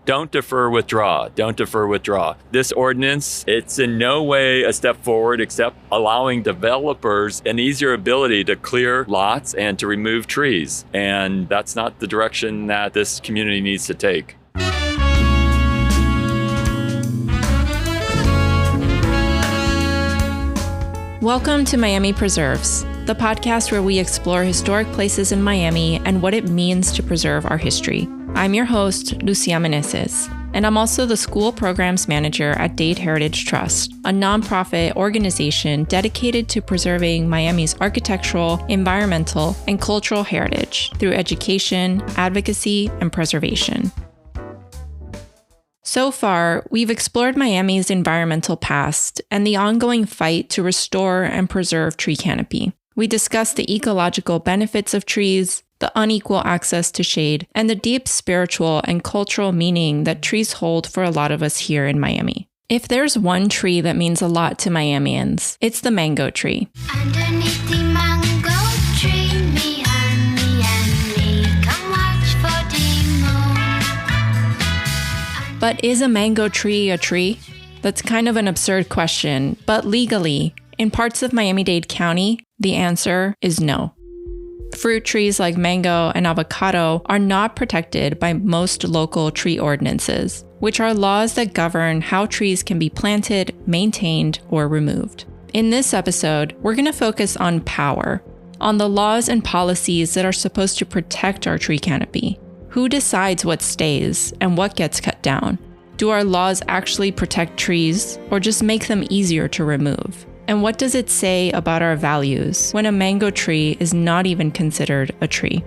Don't defer, withdraw. Don't defer, withdraw. This ordinance, it's in no way a step forward except allowing developers an easier ability to clear lots and to remove trees. And that's not the direction that this community needs to take. Welcome to Miami Preserves, the podcast where we explore historic places in Miami and what it means to preserve our history. I'm your host, Lucia Meneses, and I'm also the School Programs Manager at Dade Heritage Trust, a nonprofit organization dedicated to preserving Miami's architectural, environmental, and cultural heritage through education, advocacy, and preservation. So far, we've explored Miami's environmental past and the ongoing fight to restore and preserve tree canopy. We discussed the ecological benefits of trees, the unequal access to shade, and the deep spiritual and cultural meaning that trees hold for a lot of us here in Miami. If there's one tree that means a lot to Miamians, it's the mango tree. Underneath the mango tree, me and me, come watch for the moon. But is a mango tree a tree? That's kind of an absurd question, but legally, in parts of Miami-Dade County, the answer is no. Fruit trees like mango and avocado are not protected by most local tree ordinances, which are laws that govern how trees can be planted, maintained, or removed. In this episode, we're going to focus on power, on the laws and policies that are supposed to protect our tree canopy. Who decides what stays and what gets cut down? Do our laws actually protect trees or just make them easier to remove? And what does it say about our values when a mango tree is not even considered a tree?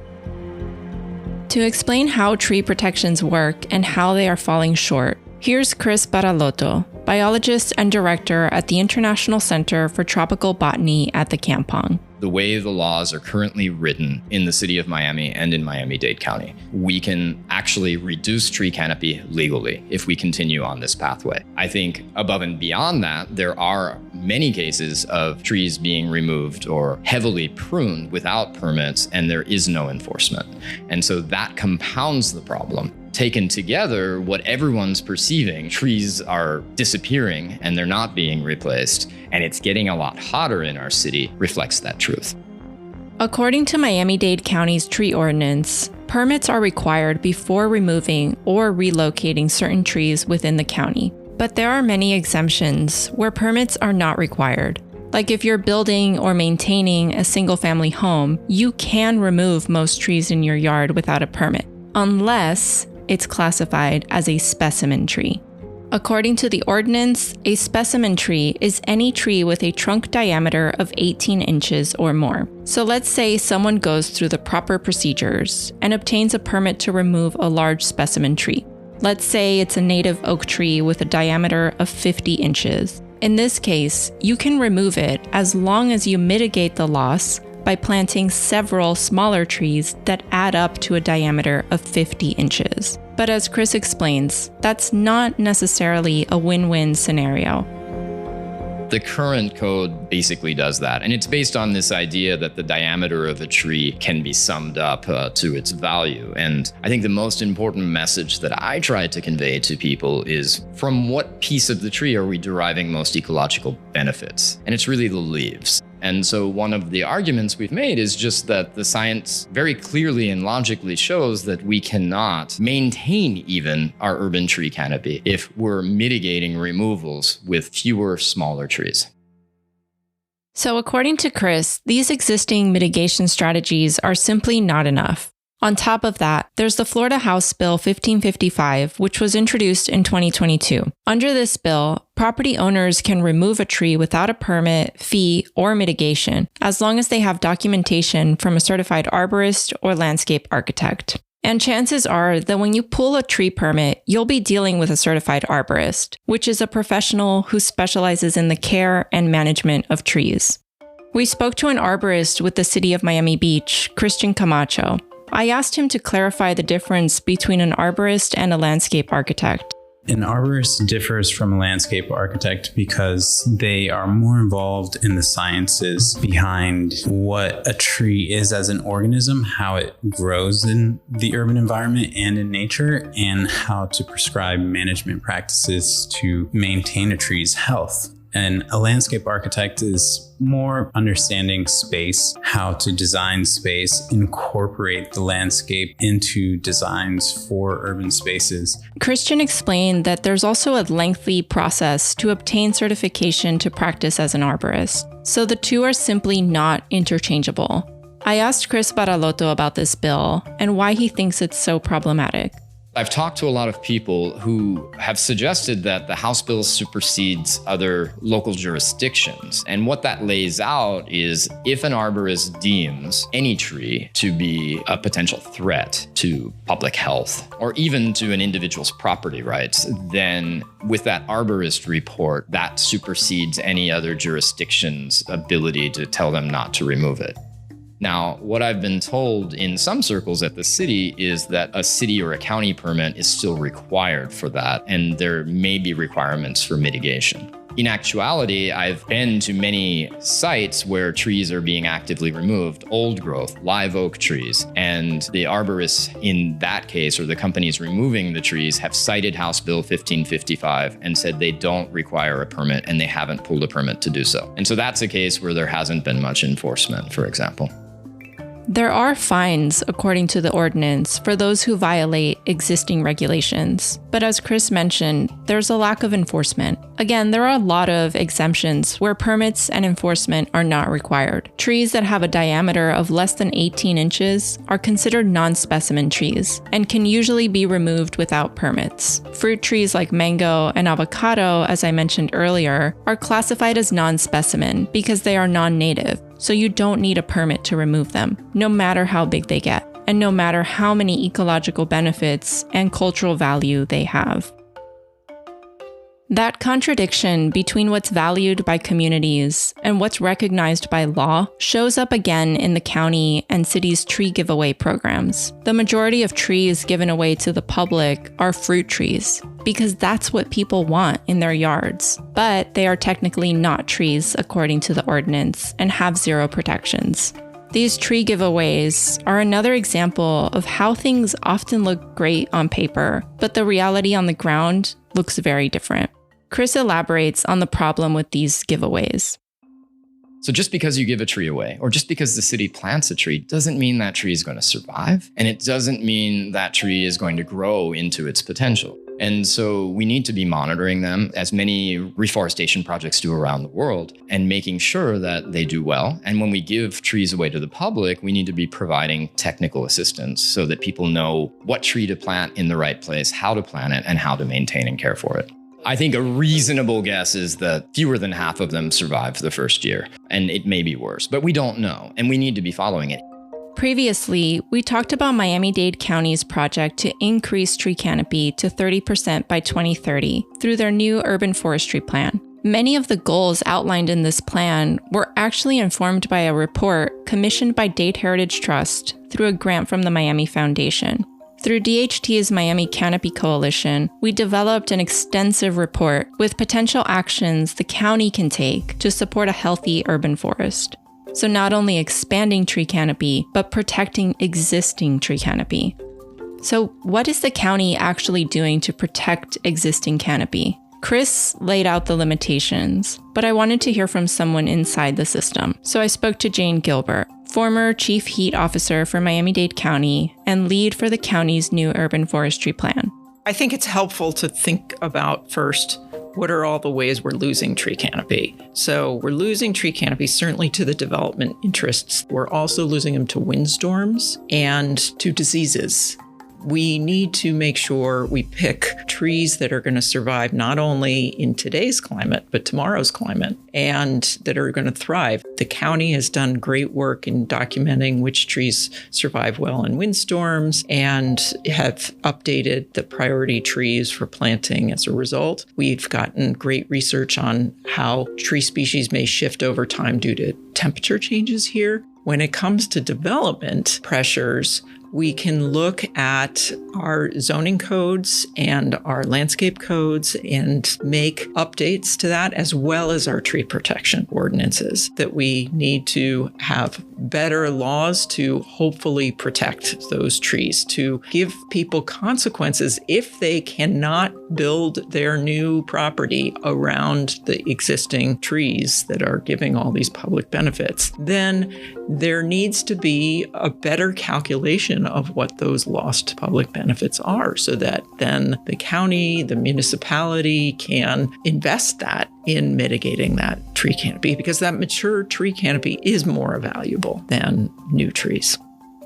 To explain how tree protections work and how they are falling short, here's Chris Baraloto, biologist and director at the International Center for Tropical Botany at the Kampong. The way the laws are currently written in the city of Miami and in Miami-Dade County, we can actually reduce tree canopy legally if we continue on this pathway. I think above and beyond that, there are many cases of trees being removed or heavily pruned without permits, and there is no enforcement. And so that compounds the problem. Taken together, what everyone's perceiving, trees are disappearing and they're not being replaced, and it's getting a lot hotter in our city, reflects that truth. According to Miami-Dade County's tree ordinance, permits are required before removing or relocating certain trees within the county. But there are many exemptions where permits are not required. Like if you're building or maintaining a single-family home, you can remove most trees in your yard without a permit, unless it's classified as a specimen tree. According to the ordinance, a specimen tree is any tree with a trunk diameter of 18 inches or more. So let's say someone goes through the proper procedures and obtains a permit to remove a large specimen tree. Let's say it's a native oak tree with a diameter of 50 inches. In this case, you can remove it as long as you mitigate the loss by planting several smaller trees that add up to a diameter of 50 inches. But as Chris explains, that's not necessarily a win-win scenario. The current code basically does that, and it's based on this idea that the diameter of a tree can be summed up to its value. And I think the most important message that I try to convey to people is, from what piece of the tree are we deriving most ecological benefits? And it's really the leaves. And so one of the arguments we've made is just that the science very clearly and logically shows that we cannot maintain even our urban tree canopy if we're mitigating removals with fewer, smaller trees. So according to Chris, these existing mitigation strategies are simply not enough. On top of that, there's the Florida House Bill 1555, which was introduced in 2022. Under this bill, property owners can remove a tree without a permit, fee, or mitigation, as long as they have documentation from a certified arborist or landscape architect. And chances are that when you pull a tree permit, you'll be dealing with a certified arborist, which is a professional who specializes in the care and management of trees. We spoke to an arborist with the city of Miami Beach, Christian Camacho. I asked him to clarify the difference between an arborist and a landscape architect. An arborist differs from a landscape architect because they are more involved in the sciences behind what a tree is as an organism, how it grows in the urban environment and in nature, and how to prescribe management practices to maintain a tree's health. And a landscape architect is more understanding space, how to design space, incorporate the landscape into designs for urban spaces. Christian explained that there's also a lengthy process to obtain certification to practice as an arborist, so the two are simply not interchangeable. I asked Chris Baraloto about this bill and why he thinks it's so problematic. I've talked to a lot of people who have suggested that the House bill supersedes other local jurisdictions. And what that lays out is if an arborist deems any tree to be a potential threat to public health or even to an individual's property rights, then with that arborist report, that supersedes any other jurisdiction's ability to tell them not to remove it. Now, what I've been told in some circles at the city is that a city or a county permit is still required for that, and there may be requirements for mitigation. In actuality, I've been to many sites where trees are being actively removed, old growth, live oak trees, and the arborists in that case, or the companies removing the trees, have cited House Bill 1555 and said they don't require a permit and they haven't pulled a permit to do so. And so that's a case where there hasn't been much enforcement, for example. There are fines, according to the ordinance, for those who violate existing regulations. But as Chris mentioned, there's a lack of enforcement. Again, there are a lot of exemptions where permits and enforcement are not required. Trees that have a diameter of less than 18 inches are considered non-specimen trees and can usually be removed without permits. Fruit trees like mango and avocado, as I mentioned earlier, are classified as non-specimen because they are non-native. So you don't need a permit to remove them, no matter how big they get, and no matter how many ecological benefits and cultural value they have. That contradiction between what's valued by communities and what's recognized by law shows up again in the county and city's tree giveaway programs. The majority of trees given away to the public are fruit trees, because that's what people want in their yards. But they are technically not trees according to the ordinance and have zero protections. These tree giveaways are another example of how things often look great on paper, but the reality on the ground looks very different. Chris elaborates on the problem with these giveaways. So just because you give a tree away, or just because the city plants a tree, doesn't mean that tree is going to survive. And it doesn't mean that tree is going to grow into its potential. And so we need to be monitoring them, as many reforestation projects do around the world, and making sure that they do well. And when we give trees away to the public, we need to be providing technical assistance so that people know what tree to plant in the right place, how to plant it, and how to maintain and care for it. I think a reasonable guess is that fewer than half of them survive the first year, and it may be worse, but we don't know, and we need to be following it. Previously, we talked about Miami-Dade County's project to increase tree canopy to 30% by 2030 through their new urban forestry plan. Many of the goals outlined in this plan were actually informed by a report commissioned by Dade Heritage Trust through a grant from the Miami Foundation. Through DHT's Miami Canopy Coalition, we developed an extensive report with potential actions the county can take to support a healthy urban forest. So not only expanding tree canopy, but protecting existing tree canopy. So what is the county actually doing to protect existing canopy? Chris laid out the limitations, but I wanted to hear from someone inside the system. So I spoke to Jane Gilbert, former Chief Heat Officer for Miami-Dade County and lead for the county's new urban forestry plan. I think it's helpful to think about first, what are all the ways we're losing tree canopy? So we're losing tree canopy certainly to the development interests. We're also losing them to windstorms and to diseases. We need to make sure we pick trees that are going to survive not only in today's climate, but tomorrow's climate, and that are going to thrive. The county has done great work in documenting which trees survive well in windstorms and have updated the priority trees for planting as a result. We've gotten great research on how tree species may shift over time due to temperature changes here. When it comes to development pressures, We can look at our zoning codes and our landscape codes and make updates to that, as well as our tree protection ordinances, that we need to have better laws to hopefully protect those trees, to give people consequences if they cannot build their new property around the existing trees that are giving all these public benefits. Then there needs to be a better calculation of what those lost public benefits are, so that then the county, the municipality can invest that in mitigating that tree canopy, because that mature tree canopy is more valuable than new trees.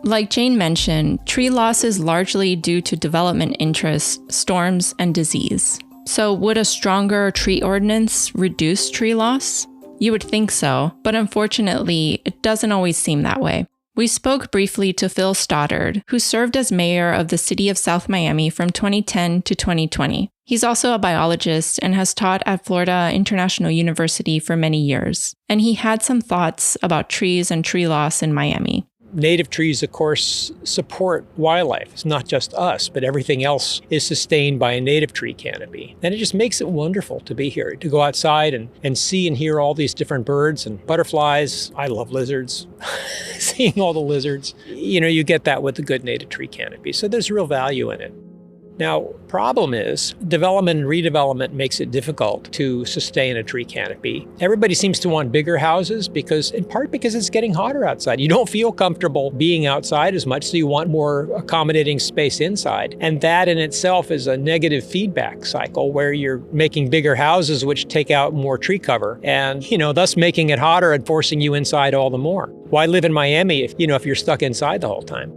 Like Jane mentioned, tree loss is largely due to development interests, storms, and disease. So would a stronger tree ordinance reduce tree loss? You would think so, but unfortunately, it doesn't always seem that way. We spoke briefly to Phil Stoddard, who served as mayor of the city of South Miami from 2010 to 2020. He's also a biologist and has taught at Florida International University for many years. And he had some thoughts about trees and tree loss in Miami. Native trees, of course, support wildlife. It's not just us, but everything else is sustained by a native tree canopy. And it just makes it wonderful to be here, to go outside and see and hear all these different birds and butterflies. I love lizards. Seeing all the lizards. You get that with a good native tree canopy. So there's real value in it. Now, problem is development and redevelopment makes it difficult to sustain a tree canopy. Everybody seems to want bigger houses in part because it's getting hotter outside. You don't feel comfortable being outside as much, so you want more accommodating space inside. And that in itself is a negative feedback cycle where you're making bigger houses which take out more tree cover and, thus making it hotter and forcing you inside all the more. Why live in Miami if you're stuck inside the whole time?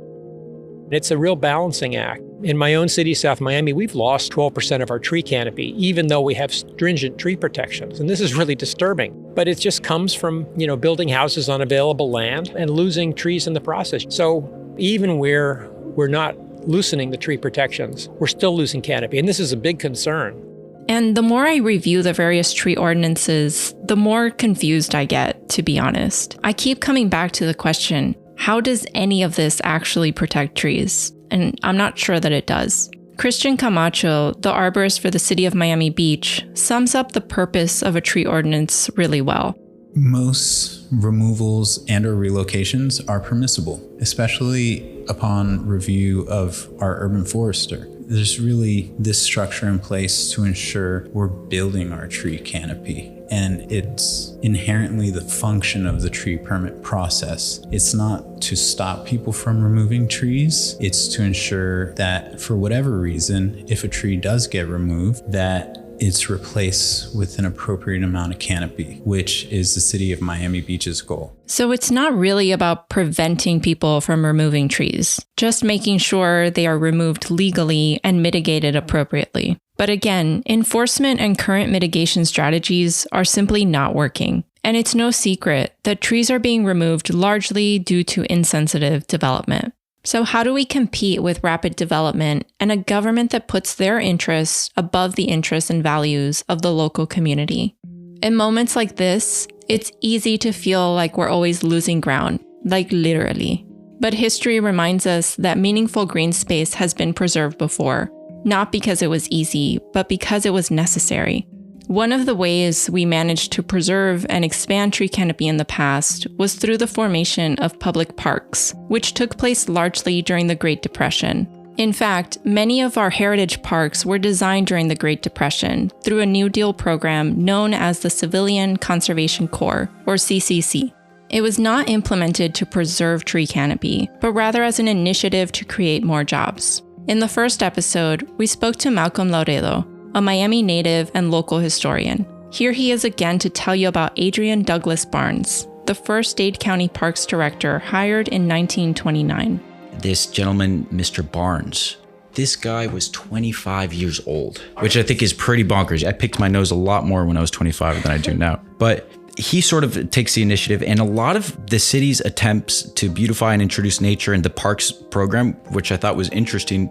It's a real balancing act. In my own city, South Miami, we've lost 12% of our tree canopy, even though we have stringent tree protections. And this is really disturbing. But it just comes from, building houses on available land and losing trees in the process. So even where we're not loosening the tree protections, we're still losing canopy. And this is a big concern. And the more I review the various tree ordinances, the more confused I get, to be honest. I keep coming back to the question, how does any of this actually protect trees? And I'm not sure that it does. Christian Camacho, the arborist for the city of Miami Beach, sums up the purpose of a tree ordinance really well. Most removals and or relocations are permissible, especially upon review of our urban forester. There's really this structure in place to ensure we're building our tree canopy. And it's inherently the function of the tree permit process. It's not to stop people from removing trees. It's to ensure that for whatever reason, if a tree does get removed, that it's replaced with an appropriate amount of canopy, which is the city of Miami Beach's goal. So it's not really about preventing people from removing trees, just making sure they are removed legally and mitigated appropriately. But again, enforcement and current mitigation strategies are simply not working. And it's no secret that trees are being removed largely due to insensitive development. So how do we compete with rapid development and a government that puts their interests above the interests and values of the local community? In moments like this, it's easy to feel like we're always losing ground, like literally. But history reminds us that meaningful green space has been preserved before, not because it was easy, but because it was necessary. One of the ways we managed to preserve and expand tree canopy in the past was through the formation of public parks, which took place largely during the Great Depression. In fact, many of our heritage parks were designed during the Great Depression through a New Deal program known as the Civilian Conservation Corps, or CCC. It was not implemented to preserve tree canopy, but rather as an initiative to create more jobs. In the first episode, we spoke to Malcolm Lauredo, a Miami native and local historian. Here he is again to tell you about Adrian Douglas Barnes, the first Dade County Parks Director hired in 1929. This gentleman, Mr. Barnes, this guy was 25 years old, which I think is pretty bonkers. I picked my nose a lot more when I was 25 than I do now. But he sort of takes the initiative, and a lot of the city's attempts to beautify and introduce nature in the parks program, which I thought was interesting,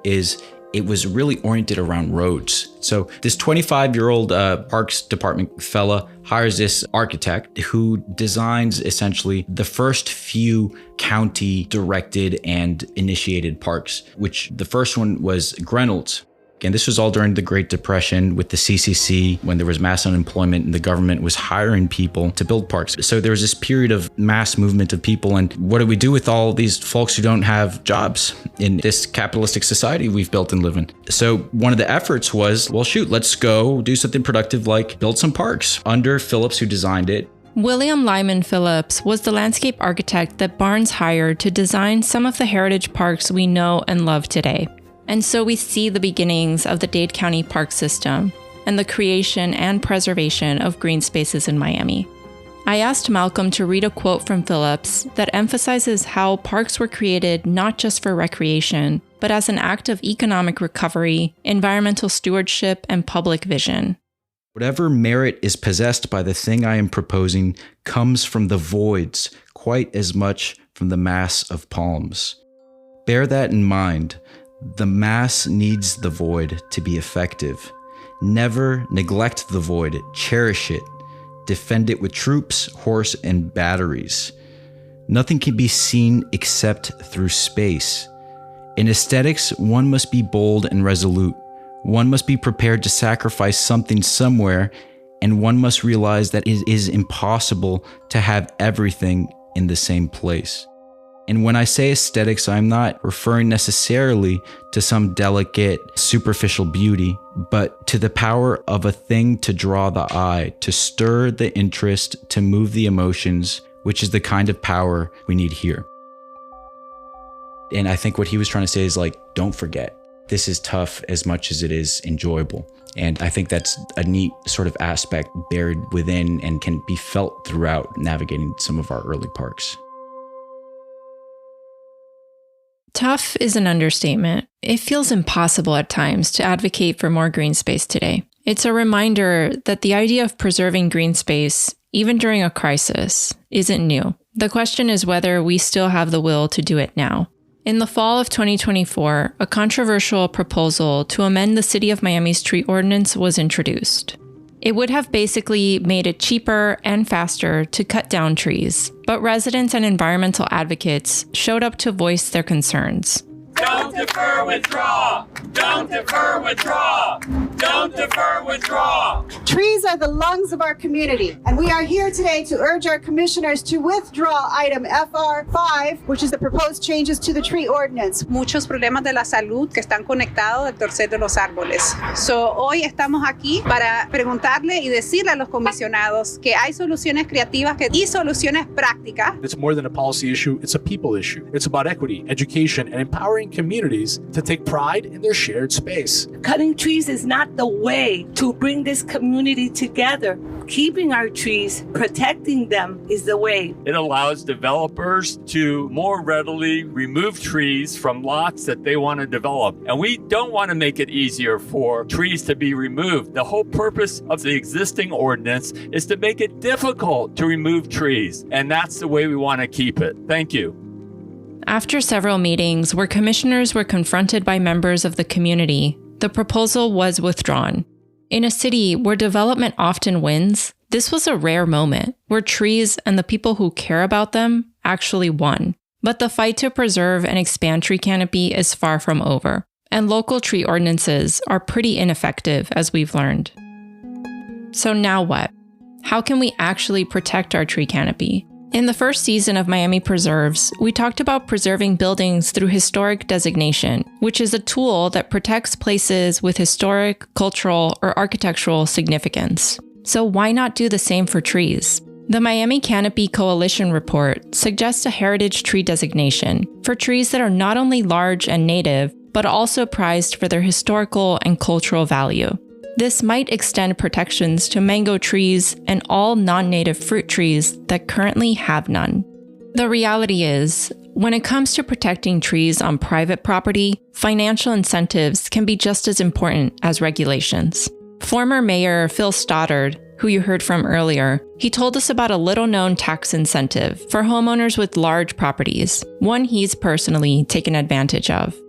is it was really oriented around roads. So this 25-year-old Parks Department fella hires this architect who designs essentially the first few county-directed and initiated parks, which the first one was Grenald's. And this was all during the Great Depression with the CCC, when there was mass unemployment and the government was hiring people to build parks. So there was this period of mass movement of people. And what do we do with all these folks who don't have jobs in this capitalistic society we've built and live in? So one of the efforts was, well, shoot, let's go do something productive like build some parks under Phillips, who designed it. William Lyman Phillips was the landscape architect that Barnes hired to design some of the heritage parks we know and love today. And so we see the beginnings of the Dade County park system and the creation and preservation of green spaces in Miami. I asked Malcolm to read a quote from Phillips that emphasizes how parks were created not just for recreation, but as an act of economic recovery, environmental stewardship, and public vision. Whatever merit is possessed by the thing I am proposing comes from the voids quite as much from the mass of palms. Bear that in mind. The mass needs the void to be effective. Never neglect the void, cherish it. Defend it with troops, horse, and batteries. Nothing can be seen except through space. In aesthetics, one must be bold and resolute. One must be prepared to sacrifice something somewhere, and one must realize that it is impossible to have everything in the same place. And when I say aesthetics, I'm not referring necessarily to some delicate, superficial beauty, but to the power of a thing to draw the eye, to stir the interest, to move the emotions, which is the kind of power we need here. And I think what he was trying to say is like, don't forget, this is tough as much as it is enjoyable. And I think that's a neat sort of aspect buried within and can be felt throughout navigating some of our early parks. Tough is an understatement. It feels impossible at times to advocate for more green space today. It's a reminder that the idea of preserving green space, even during a crisis, isn't new. The question is whether we still have the will to do it now. In the fall of 2024, a controversial proposal to amend the City of Miami's tree ordinance was introduced. It would have basically made it cheaper and faster to cut down trees, but residents and environmental advocates showed up to voice their concerns. Don't defer, withdraw! Don't defer, withdraw! Don't defer, withdraw! Trees are the lungs of our community, and we are here today to urge our commissioners to withdraw item FR5, which is the proposed changes to the tree ordinance. Muchos problemas de la salud que están conectados al torcer de los árboles. So, hoy estamos aquí para preguntarle y decirle a los comisionados que hay soluciones creativas y soluciones prácticas. It's more than a policy issue, it's a people issue. It's about equity, education, and empowering communities to take pride in their shared space. Cutting trees is not the way to bring this community together. Keeping our trees, protecting them is the way. It allows developers to more readily remove trees from lots that they want to develop. And we don't want to make it easier for trees to be removed. The whole purpose of the existing ordinance is to make it difficult to remove trees. And that's the way we want to keep it. Thank you. After several meetings where commissioners were confronted by members of the community, the proposal was withdrawn. In a city where development often wins, this was a rare moment where trees and the people who care about them actually won. But the fight to preserve and expand tree canopy is far from over, and local tree ordinances are pretty ineffective, as we've learned. So now what? How can we actually protect our tree canopy? In the first season of Miami Preserves, we talked about preserving buildings through historic designation, which is a tool that protects places with historic, cultural, or architectural significance. So why not do the same for trees? The Miami Canopy Coalition report suggests a heritage tree designation for trees that are not only large and native, but also prized for their historical and cultural value. This might extend protections to mango trees and all non-native fruit trees that currently have none. The reality is, when it comes to protecting trees on private property, financial incentives can be just as important as regulations. Former Mayor Phil Stoddard, who you heard from earlier, he told us about a little-known tax incentive for homeowners with large properties, one he's personally taken advantage of.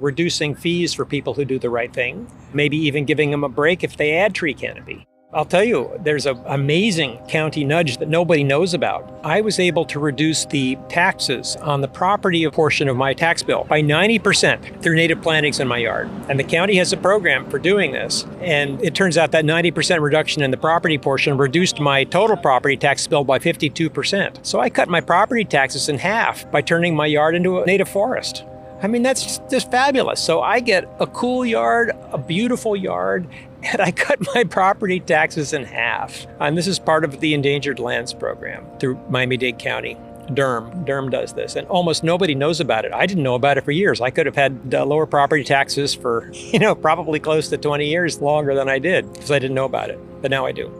reducing fees for people who do the right thing, maybe even giving them a break if they add tree canopy. I'll tell you, there's an amazing county nudge that nobody knows about. I was able to reduce the taxes on the property portion of my tax bill by 90% through native plantings in my yard. And the county has a program for doing this. And it turns out that 90% reduction in the property portion reduced my total property tax bill by 52%. So I cut my property taxes in half by turning my yard into a native forest. I mean, that's just fabulous. So I get a cool yard, a beautiful yard, and I cut my property taxes in half. And this is part of the Endangered Lands Program through Miami-Dade County. Durham does this, and almost nobody knows about it. I didn't know about it for years. I could have had lower property taxes for, probably close to 20 years longer than I did because I didn't know about it, but now I do.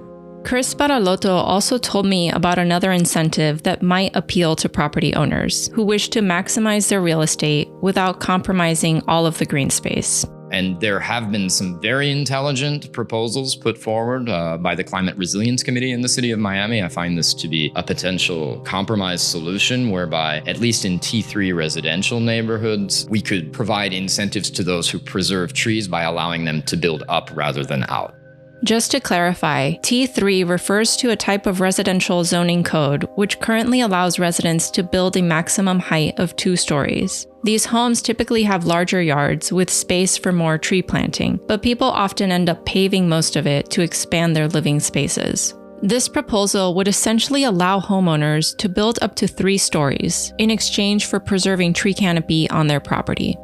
Chris Baraloto also told me about another incentive that might appeal to property owners who wish to maximize their real estate without compromising all of the green space. And there have been some very intelligent proposals put forward by the Climate Resilience Committee in the city of Miami. I find this to be a potential compromise solution whereby, at least in T3 residential neighborhoods, we could provide incentives to those who preserve trees by allowing them to build up rather than out. Just to clarify, T3 refers to a type of residential zoning code which currently allows residents to build a maximum height of 2 stories. These homes typically have larger yards with space for more tree planting, but people often end up paving most of it to expand their living spaces. This proposal would essentially allow homeowners to build up to 3 stories in exchange for preserving tree canopy on their property.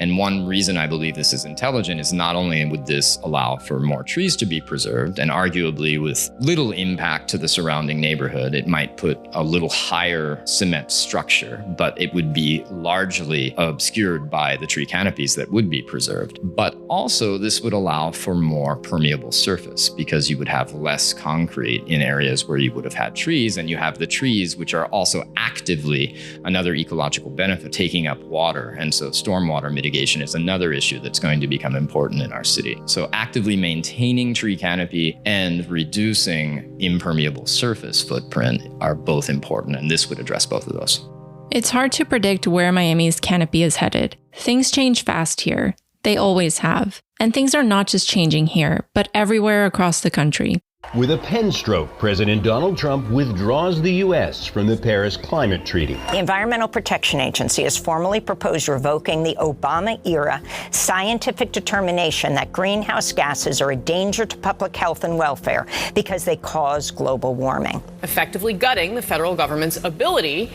And one reason I believe this is intelligent is not only would this allow for more trees to be preserved, and arguably with little impact to the surrounding neighborhood, it might put a little higher cement structure, but it would be largely obscured by the tree canopies that would be preserved. But also this would allow for more permeable surface because you would have less concrete in areas where you would have had trees, and you have the trees which are also actively another ecological benefit, taking up water. And so stormwater mitigation is another issue that's going to become important in our city. So actively maintaining tree canopy and reducing impermeable surface footprint are both important, and this would address both of those. It's hard to predict where Miami's canopy is headed. Things change fast here. They always have. And things are not just changing here, but everywhere across the country. With a pen stroke, President Donald Trump withdraws the U.S. from the Paris Climate Treaty. The Environmental Protection Agency has formally proposed revoking the Obama-era scientific determination that greenhouse gases are a danger to public health and welfare because they cause global warming. Effectively gutting the federal government's ability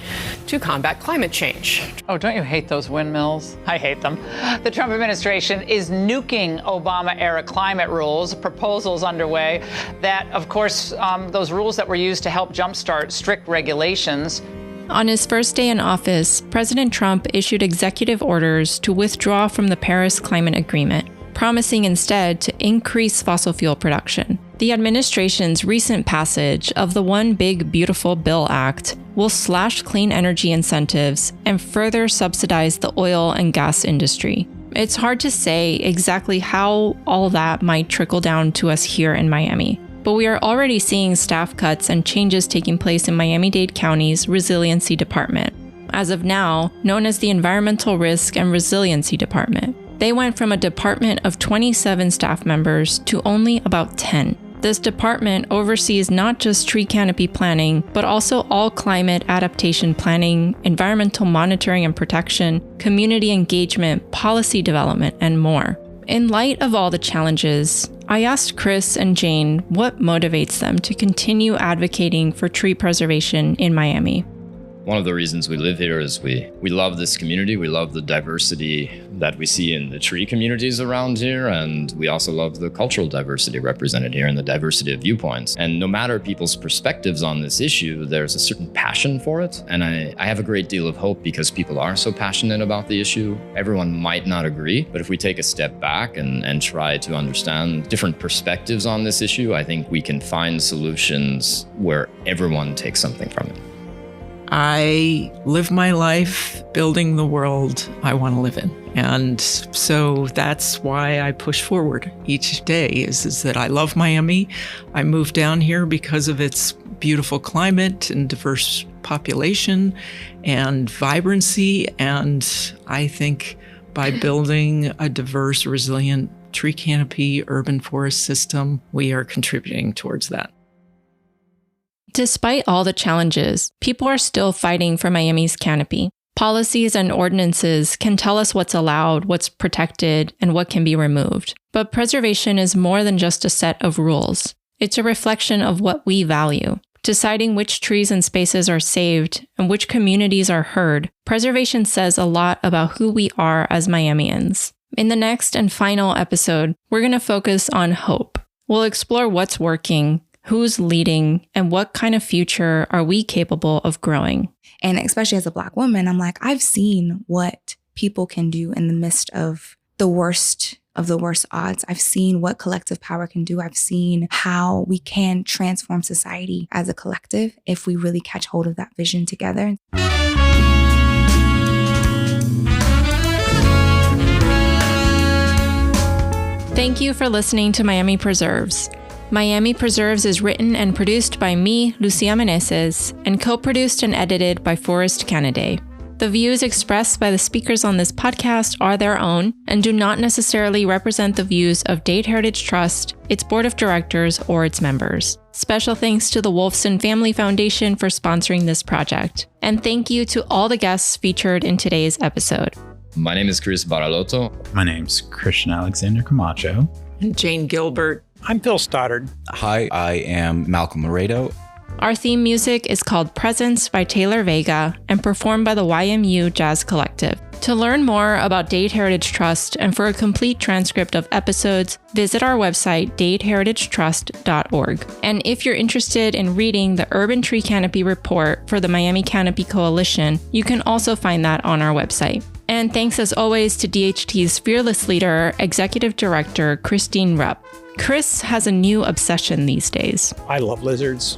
to combat climate change. Oh, don't you hate those windmills? I hate them. The Trump administration is nuking Obama-era climate rules, proposals underway that, of course, those rules that were used to help jumpstart strict regulations. On his first day in office, President Trump issued executive orders to withdraw from the Paris Climate Agreement, promising instead to increase fossil fuel production. The administration's recent passage of the One Big Beautiful Bill Act will slash clean energy incentives and further subsidize the oil and gas industry. It's hard to say exactly how all that might trickle down to us here in Miami, but we are already seeing staff cuts and changes taking place in Miami-Dade County's Resiliency Department, as of now known as the Environmental Risk and Resiliency Department. They went from a department of 27 staff members to only about 10. This department oversees not just tree canopy planning, but also all climate adaptation planning, environmental monitoring and protection, community engagement, policy development, and more. In light of all the challenges, I asked Chris and Jane what motivates them to continue advocating for tree preservation in Miami. One of the reasons we live here is we love this community. We love the diversity that we see in the tree communities around here. And we also love the cultural diversity represented here and the diversity of viewpoints. And no matter people's perspectives on this issue, there's a certain passion for it. And I have a great deal of hope because people are so passionate about the issue. Everyone might not agree, but if we take a step back and try to understand different perspectives on this issue, I think we can find solutions where everyone takes something from it. I live my life building the world I want to live in. And so that's why I push forward each day is that I love Miami. I moved down here because of its beautiful climate and diverse population and vibrancy. And I think By building a diverse, resilient tree canopy urban forest system, we are contributing towards that. Despite all the challenges, people are still fighting for Miami's canopy. Policies and ordinances can tell us what's allowed, what's protected, and what can be removed. But preservation is more than just a set of rules. It's a reflection of what we value. Deciding which trees and spaces are saved and which communities are heard, preservation says a lot about who we are as Miamians. In the next and final episode, we're going to focus on hope. We'll explore what's working, who's leading, and what kind of future are we capable of growing. And especially as a Black woman, I'm like, I've seen what people can do in the midst of the worst odds. I've seen what collective power can do. I've seen how we can transform society as a collective if we really catch hold of that vision together. Thank you for listening to Miami Preserves. Miami Preserves is written and produced by me, Lucia Meneses, and co-produced and edited by Forrest Canaday. The views expressed by the speakers on this podcast are their own and do not necessarily represent the views of Dade Heritage Trust, its board of directors, or its members. Special thanks to the Wolfson Family Foundation for sponsoring this project. And thank you to all the guests featured in today's episode. My name is Chris Baraloto. My name's Christian Alexander Camacho. And Jane Gilbert. I'm Phil Stoddard. Hi, I am Malcolm Lauredo. Our theme music is called Presence by Taylor Vega and performed by the YMU Jazz Collective. To learn more about Dade Heritage Trust and for a complete transcript of episodes, visit our website, dadeheritagetrust.org. And if you're interested in reading the Urban Tree Canopy Report for the Miami Canopy Coalition, you can also find that on our website. And thanks as always to DHT's fearless leader, Executive Director Christine Rupp. Chris has a new obsession these days. I love lizards.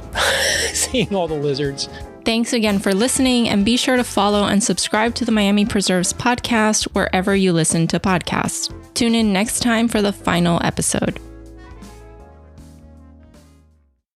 Seeing all the lizards. Thanks again for listening, and be sure to follow and subscribe to the Miami Preserves podcast wherever you listen to podcasts. Tune in next time for the final episode.